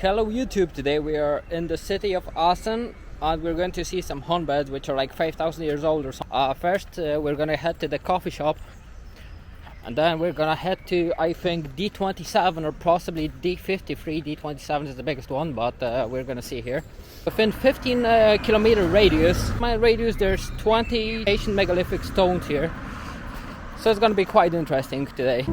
Hello YouTube, today we are in the city of Austin and we're going to see some hornbeds which are like 5,000 years old or something. First we're gonna head to the coffee shop and then we're gonna head to, I think, D27 or possibly D53. D27 is the biggest one, but we're gonna see here. Within 15 kilometer radius, there's 20 ancient megalithic stones here, so it's gonna be quite interesting today.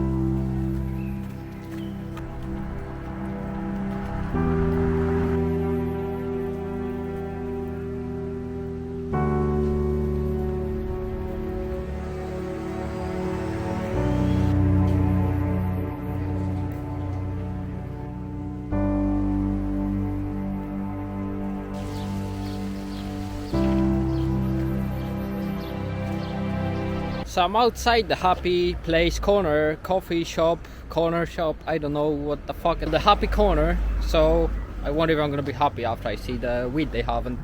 So I'm outside the Happy Place coffee shop, I don't know what the fuck, the Happy Corner. So I wonder if I'm gonna be happy after I see the weed they have. And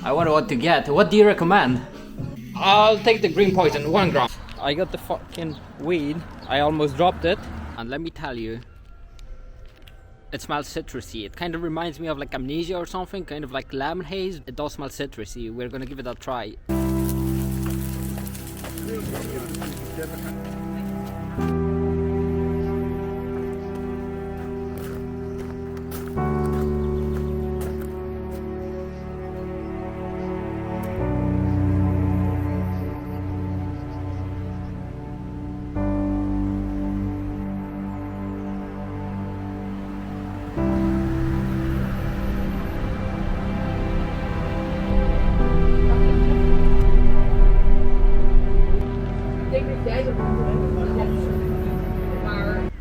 I wonder what to get. What do you recommend? I'll take the green poison, 1 gram. I got the fucking weed. I almost dropped it. And let me tell you, it smells citrusy. It kind of reminds me of like amnesia or something, kind of like lemon haze. It does smell citrusy. We're gonna give it a try.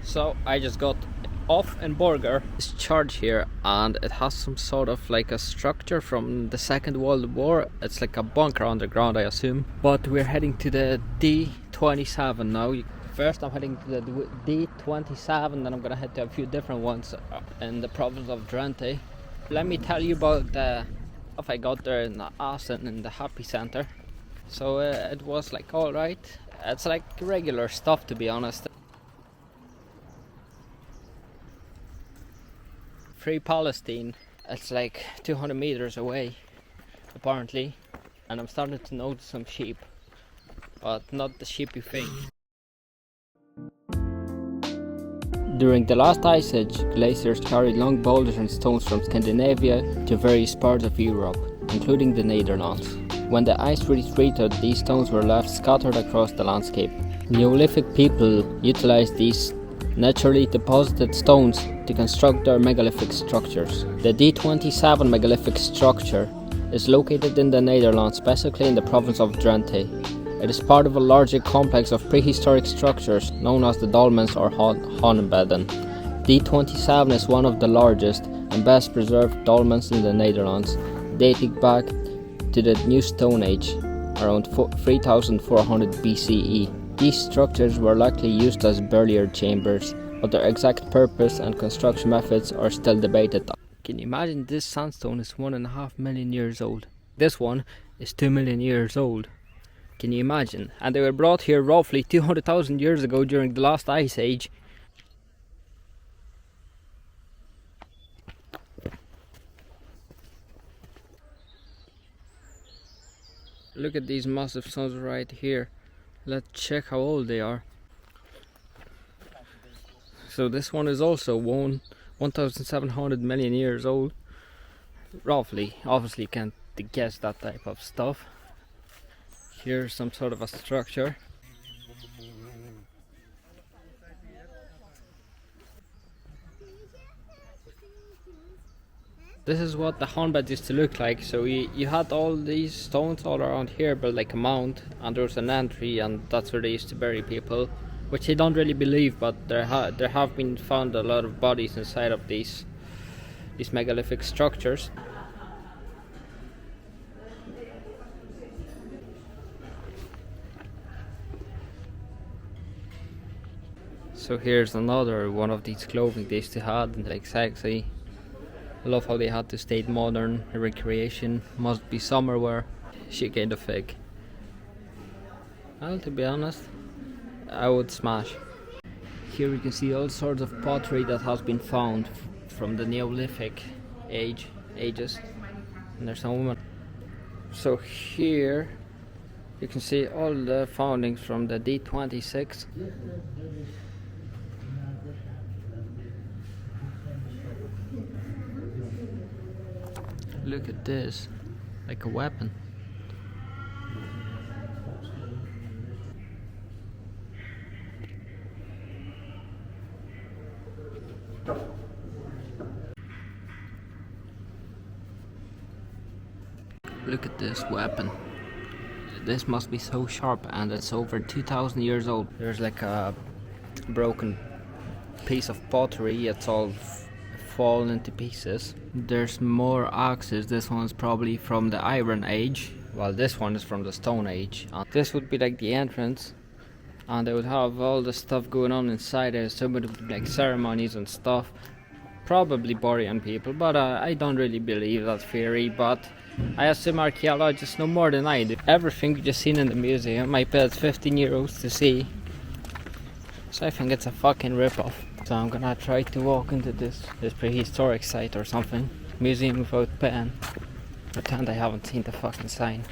So I just got off in Burger. This church here, and it has some sort of like a structure from the Second World War. It's like a bunker underground, I assume. But we're heading to the D27 now. First I'm heading to the D27, then I'm gonna head to a few different ones in the province of Drenthe. Let me tell you about the stuff I got there in Austin in the Happy Center. So it was like alright. It's like regular stuff, to be honest. Free Palestine. It's like 200 meters away, apparently, and I'm starting to notice some sheep, but not the sheep you think. During the last ice age, glaciers carried long boulders and stones from Scandinavia to various parts of Europe, including the Netherlands. When the ice retreated, these stones were left scattered across the landscape. Neolithic people utilized these naturally deposited stones to construct their megalithic structures. The D27 megalithic structure is located in the Netherlands, specifically in the province of Drenthe. It is part of a larger complex of prehistoric structures known as the dolmens or hornbedden. D27 is one of the largest and best preserved dolmens in the Netherlands, dating back to the New Stone Age, around 3400 BCE. These structures were likely used as burial chambers, but their exact purpose and construction methods are still debated. Can you imagine this sandstone is 1.5 million years old? This one is 2 million years old. Can you imagine? And they were brought here roughly 200,000 years ago during the last ice age. Look at these massive stones right here. Let's check how old they are. So this one is also 1,700 million years old, roughly. Obviously can't guess that type of stuff. Here's some sort of a structure. This is what the hornbed used to look like. So you had all these stones all around here, but like a mound, and there was an entry, and that's where they used to bury people, which I don't really believe, but there have been found a lot of bodies inside of these megalithic structures. So here's another one of these clothing they used to have, and like sexy. I love how they had to state modern recreation, must be summer wear. She kind of fake. Well, to be honest, I would smash. Here you can see all sorts of pottery that has been found from the Neolithic ages. And there's a woman. So here you can see all the foundings from the D26. Look at this, like a weapon. Look at this weapon. This must be so sharp, and it's over 2,000 years old. There's like a broken piece of pottery. It's all fallen into pieces. There's more axes. This one's probably from the Iron Age, while this one is from the Stone Age. This would be like the entrance, and they would have all the stuff going on inside. I assume it would be like ceremonies and stuff, probably burying people, but I don't really believe that theory. But I assume archaeologists know more than I do. Everything you just seen in the museum, I paid 15 euros to see, so I think it's a fucking rip-off. So I'm gonna try to walk into this prehistoric site or something. Museum without pen. Pretend I haven't seen the fucking sign.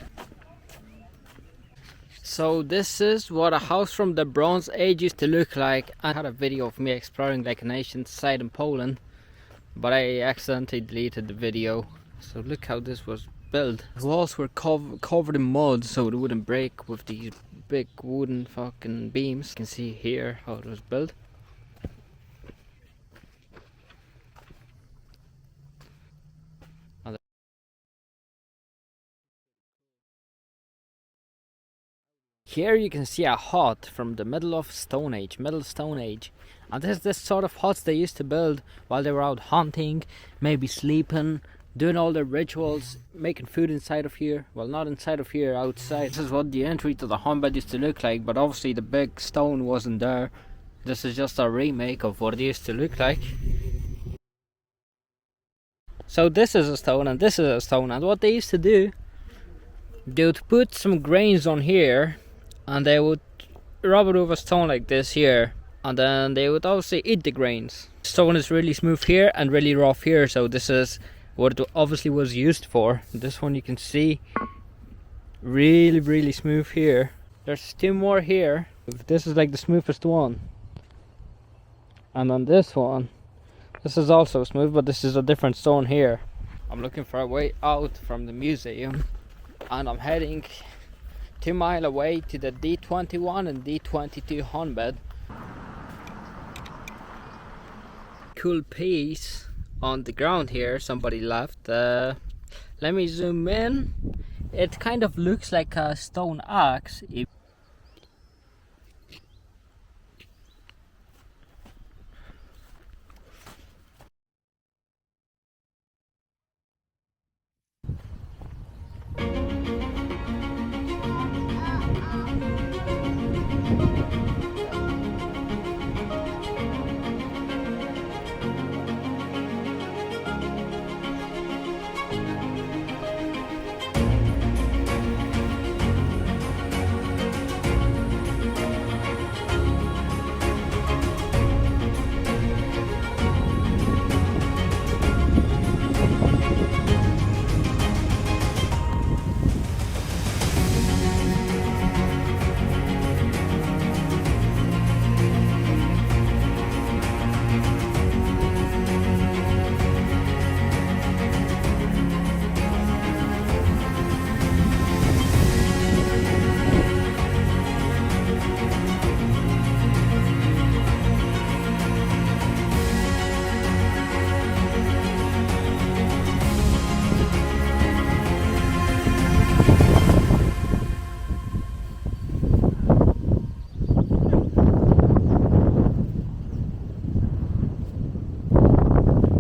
So this is what a house from the Bronze Age used to look like. I had a video of me exploring like an ancient site in Poland, but I accidentally deleted the video. So look how this was built. The walls were covered in mud so it wouldn't break with these big wooden fucking beams. You can see here how it was built. Here you can see a hut from the middle Stone Age, and this is this sort of huts they used to build while they were out hunting, maybe sleeping, doing all their rituals, making food inside of here. Well, not inside of here, outside. This is what the entry to the homebed used to look like, but obviously the big stone wasn't there. This is just a remake of what it used to look like. So this is a stone and this is a stone, and what they used to do, they would put some grains on here and they would rub it with a stone like this here, and then they would obviously eat the grains. Stone is really smooth here and really rough here, so this is what it obviously was used for. This one you can see really smooth here. There's two more here. This is like the smoothest one, and on this one, this is also smooth, but this is a different stone here. I'm looking for a way out from the museum, and I'm heading 2 miles away to the D21 and D22 homebed. Cool piece on the ground here, somebody left. Let me zoom in. It kind of looks like a stone axe.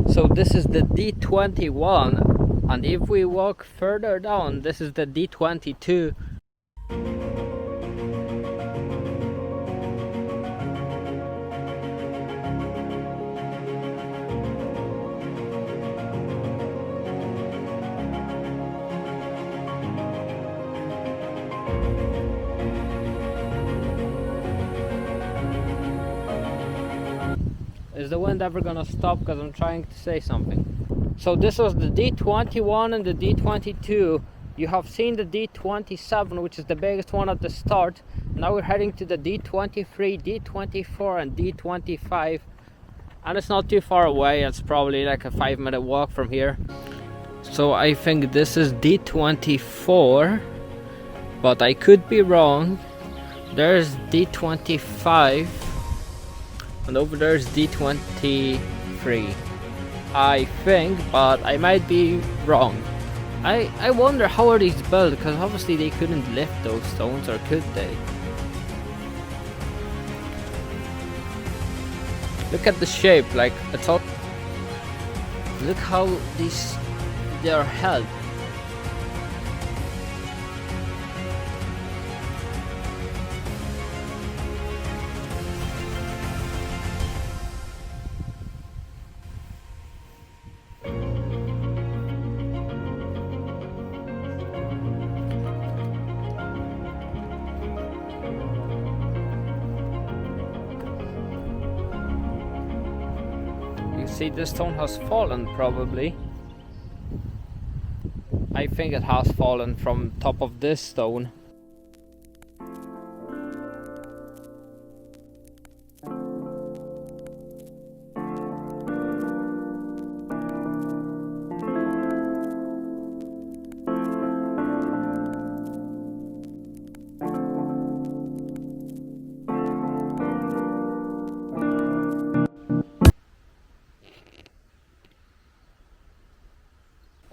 So this is the D21, and if we walk further down, this is the D22. Is the wind ever gonna stop? Because I'm trying to say something. So this was the D21 and the D22. You have seen the D27, which is the biggest one at the start. Now we're heading to the D23, D24 and D25. And it's not too far away. It's probably like a 5-minute walk from here. So I think this is D24, but I could be wrong. There's D25 and over there's D23, I think, but I might be wrong. I wonder how are these built, because obviously they couldn't lift those stones, or could they? Look at the shape, like it's all. Look how they are held. See, this stone has fallen probably. I think it has fallen from top of this stone.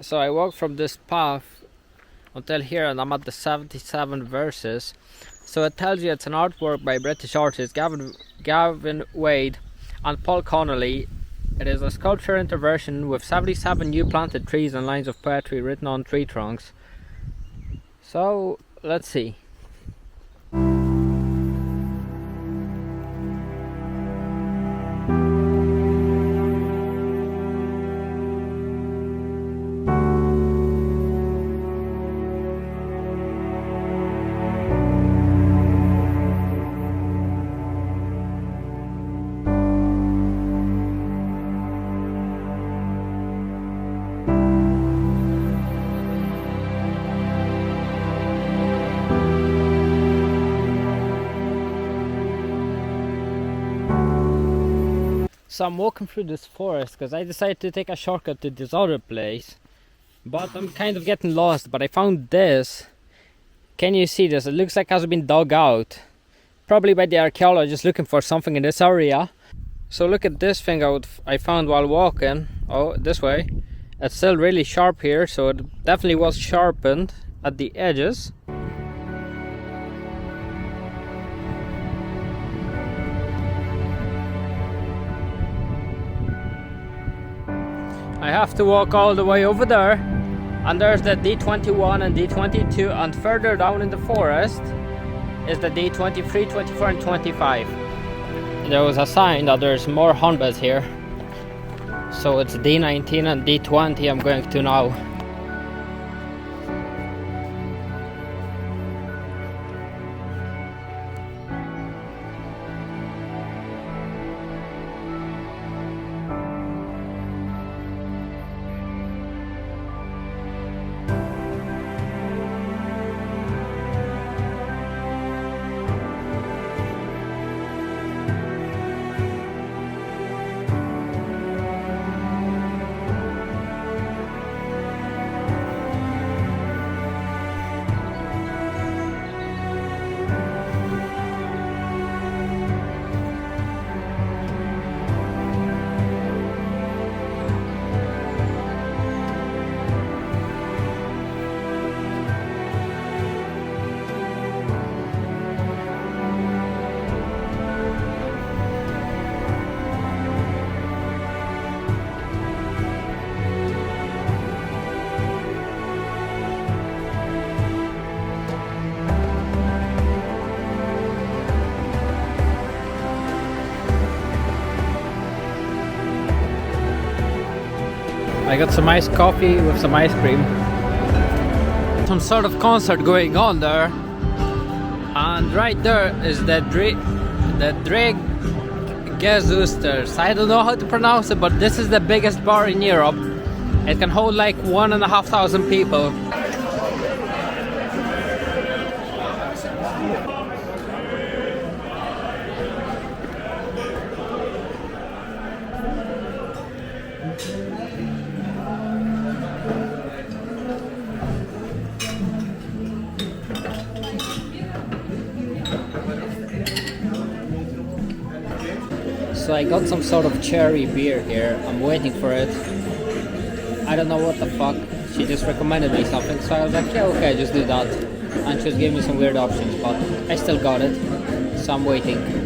So I walked from this path until here, and I'm at the 77 verses. So it tells you it's an artwork by British artists Gavin Wade and Paul Connolly. It is a sculpture interversion with 77 new planted trees and lines of poetry written on tree trunks. So let's see. So I'm walking through this forest because I decided to take a shortcut to this other place, but I'm kind of getting lost. But I found this. Can you see this? It looks like it has been dug out, probably by the archaeologists looking for something in this area. So look at this thing I found while walking. Oh, this way. It's still really sharp here, so it definitely was sharpened at the edges. I have to walk all the way over there, and there's the D21 and D22, and further down in the forest is the D23, 24 and 25. There was a sign that there's more hornbills here, so it's D19 and D20 I'm going to now. I got some iced coffee with some ice cream. Some sort of concert going on there. And right there is the Gezoosters. I don't know how to pronounce it, but this is the biggest bar in Europe. It can hold like 1,500 people. So I got some sort of cherry beer here. I'm waiting for it. I don't know what the fuck. She just recommended me something, so I was like, yeah, okay, just do that. And she was giving me some weird options, but I still got it. So I'm waiting.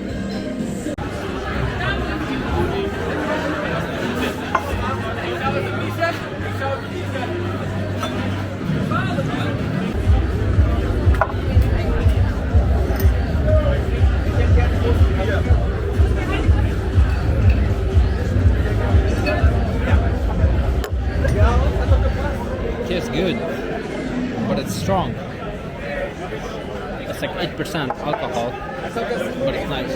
Tastes good, but it's strong. It's like 8% alcohol, but it's nice.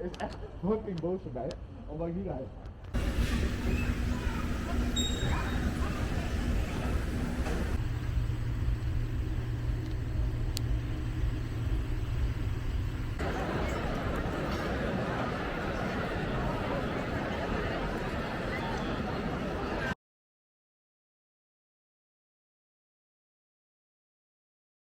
Is echt fucking boos erbij, omdat ik niet rijd.